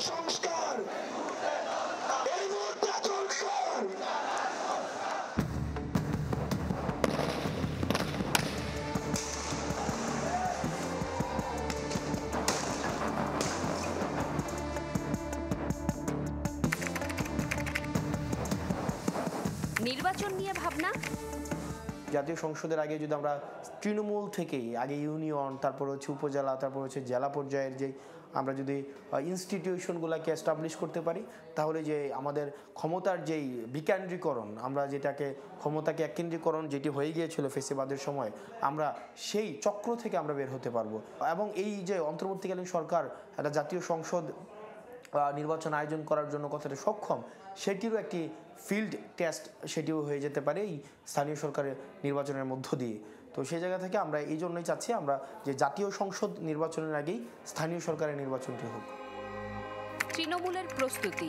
সংস্কার এই মুহূর্তে দরকার। নির্বাচন নিয়ে ভাবনা। জাতীয় সংসদের আগে যদি আমরা তৃণমূল থেকেই আগে ইউনিয়ন, তারপর হচ্ছে উপজেলা, তারপর হচ্ছে জেলা পর্যায়ের যে আমরা যদি ইনস্টিটিউশনগুলোকে এস্টাবলিশ করতে পারি, তাহলে যে আমাদের ক্ষমতার যেই বিকেন্দ্রীকরণ, আমরা যেটাকে ক্ষমতাকে এককেন্দ্রীকরণ যেটি হয়ে গিয়েছিল ফেসিবাদের সময়, আমরা সেই চক্র থেকে আমরা বের হতে পারবো। এবং এই যে অন্তর্বর্তীকালীন সরকার একটা জাতীয় সংসদ নির্বাচন আয়োজন করার জন্য কতটা সক্ষম, সেটিরও একটি ফিল্ড টেস্ট সেটিও হয়ে যেতে পারে এই স্থানীয় সরকারের নির্বাচনের মধ্য দিয়ে। তো সেই জায়গা থেকে আমরা এই জন্যই চাচ্ছি আমরা যে জাতীয় সংসদ নির্বাচনের আগেই স্থানীয় সরকারের নির্বাচনটি হোক। তৃণমূলের প্রস্তুতি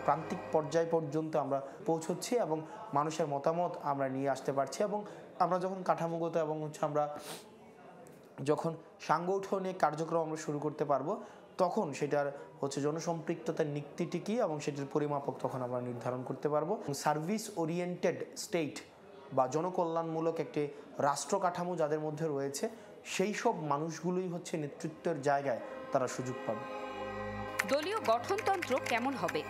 প্রান্তিক পর্যায় পর্যন্ত আমরা পৌঁছচ্ছি এবং মানুষের মতামত আমরা নিয়ে আসতে পারছি, এবং আমরা যখন কাঠামোগত এবং হচ্ছে আমরা যখন সাংগঠনিক কার্যক্রম আমরা শুরু করতে পারবো, তখন সেটার হচ্ছে জনসম্পৃক্ততার নীতিটি কি এবং সেটির পরিমাপক তখন আমরা নির্ধারণ করতে পারবো। সার্ভিস ওরিয়েন্টেড স্টেট বা জনকল্যাণমূলক একটি রাষ্ট্র কাঠামো যাদের মধ্যে রয়েছে, সেই সব মানুষগুলোই হচ্ছে নেতৃত্বের জায়গায় তারা সুযোগ পাবে। দলীয় গঠনতন্ত্র কেমন হবে?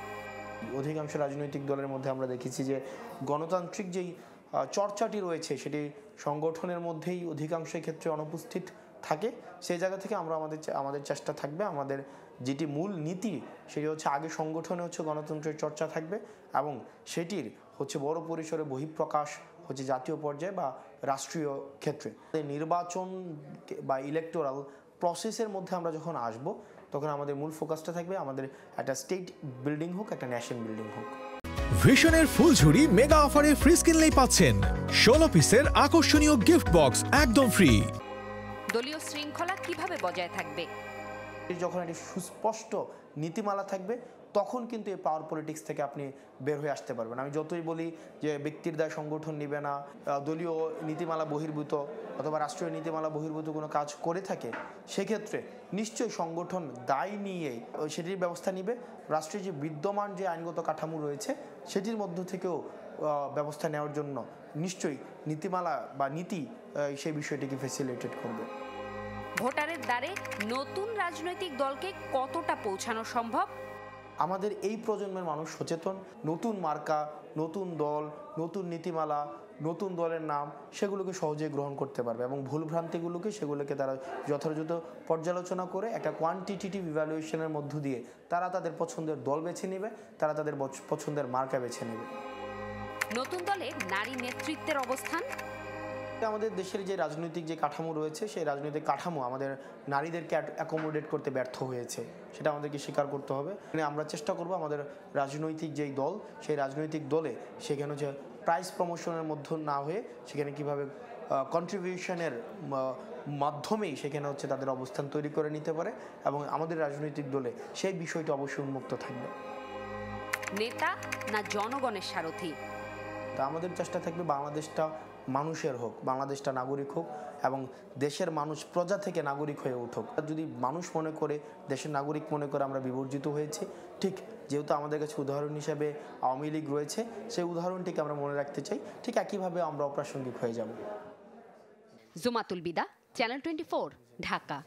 অধিকাংশ রাজনৈতিক দলের মধ্যে আমরা দেখেছি যে গণতান্ত্রিক যেই চর্চাটি রয়েছে সেটি সংগঠনের মধ্যেই অধিকাংশ ক্ষেত্রে অনুপস্থিত থাকে। সেই জায়গা থেকে আমরা আমাদের চেষ্টা থাকবে, আমাদের যেটি মূল নীতি সেটি হচ্ছে আগে সংগঠনে হচ্ছে গণতন্ত্রের চর্চা থাকবে এবং সেটির হচ্ছে বড় পরিসরে বহিঃপ্রকাশ হচ্ছে জাতীয় পর্যায়ে বা রাষ্ট্রীয় ক্ষেত্রে। নির্বাচন বা ইলেকটোরাল প্রসেসের মধ্যে আমরা যখন আসব, তখন আমাদের মূল ফোকাসটা থাকবে আমাদের একটা স্টেট বিল্ডিং হোক, একটা ন্যাশন বিল্ডিং হোক। ভিশনের ফুলঝুরি মেগা অফারে ফ্রি কিনলেই পাচ্ছেন 16 পিসের আকর্ষণীয় গিফট বক্স একদম ফ্রি। দলীয় শৃঙ্খলা কিভাবে বজায় থাকবে? যখন একটি সুস্পষ্ট নীতিমালা থাকবে, তখন কিন্তু এই পাওয়ার পলিটিক্স থেকে আপনি বের হয়ে আসতে পারবেন। আমি যতই বলি যে ব্যক্তির দায় সংগঠন নেবে না, দলীয় নীতিমালা বহির্ভূত অথবা রাষ্ট্রীয় নীতিমালা বহির্ভূত কোনো কাজ করে থাকে, সেক্ষেত্রে নিশ্চয়ই সংগঠন দায় নিয়ে সেটির ব্যবস্থা নিবে। রাষ্ট্রীয় যে বিদ্যমান যে আইনগত কাঠামো রয়েছে সেটির মধ্য থেকেও ব্যবস্থা নেওয়ার জন্য নিশ্চয়ই নীতিমালা বা নীতি সেই বিষয়টিকে ফ্যাসিলিটেট করবে। ভোটারের দ্বারে নতুন রাজনৈতিক দলকে কতটা পৌঁছানো সম্ভব? আমাদের এই প্রজন্মের মানুষ সচেতন। নতুন মার্কা, নতুন দল, নতুন নীতিমালা, নতুন দলের নাম সেগুলোকে সহজেই গ্রহণ করতে পারবে এবং ভুলভ্রান্তিগুলোকে সেগুলোকে তারা যথাযথ পর্যালোচনা করে একটা কোয়ান্টিটেটিভ ইভ্যালুয়েশনের মধ্য দিয়ে তারা তাদের পছন্দের দল বেছে নেবে, তারা তাদের পছন্দের মার্কা বেছে নেবে। নতুন দলে নারী নেতৃত্বের অবস্থান। আমাদের দেশের যে রাজনৈতিক যে কাঠামো রয়েছে, সেই রাজনৈতিক কাঠামো আমাদের নারীদেরকে অ্যাকোমোডেট করতে ব্যর্থ হয়েছে, সেটা আমাদেরকে স্বীকার করতে হবে। আমরা চেষ্টা করব আমাদের রাজনৈতিক যেই দল, সেই রাজনৈতিক দলে সেখানে হচ্ছে প্রাইস প্রমোশনের মধ্য না হয়ে সেখানে কিভাবে কন্ট্রিবিউশনের মাধ্যমেই সেখানে হচ্ছে তাদের অবস্থান তৈরি করে নিতে পারে এবং আমাদের রাজনৈতিক দলে সেই বিষয়টি অবশ্যই উন্মুক্ত থাকবে। নেতা না জনগণের সারথি? তা আমাদের চেষ্টা থাকবে বাংলাদেশটা মানুষের হোক, বাংলাদেশটা নাগরিক হোক এবং দেশের মানুষ প্রজা থেকে নাগরিক হয়ে উঠুক। যদি মানুষ মনে করে, দেশের নাগরিক মনে করে আমরা বিবর্জিত হয়েছি, ঠিক যেহেতু আমাদের কাছে উদাহরণ হিসেবে আওয়ামী লীগ রয়েছে, সেই উদাহরণটিকে আমরা মনে রাখতে চাই, ঠিক একইভাবে আমরা অপ্রাসঙ্গিক হয়ে যাব। জুমাতুল বিদা, চ্যানেল 24, ঢাকা।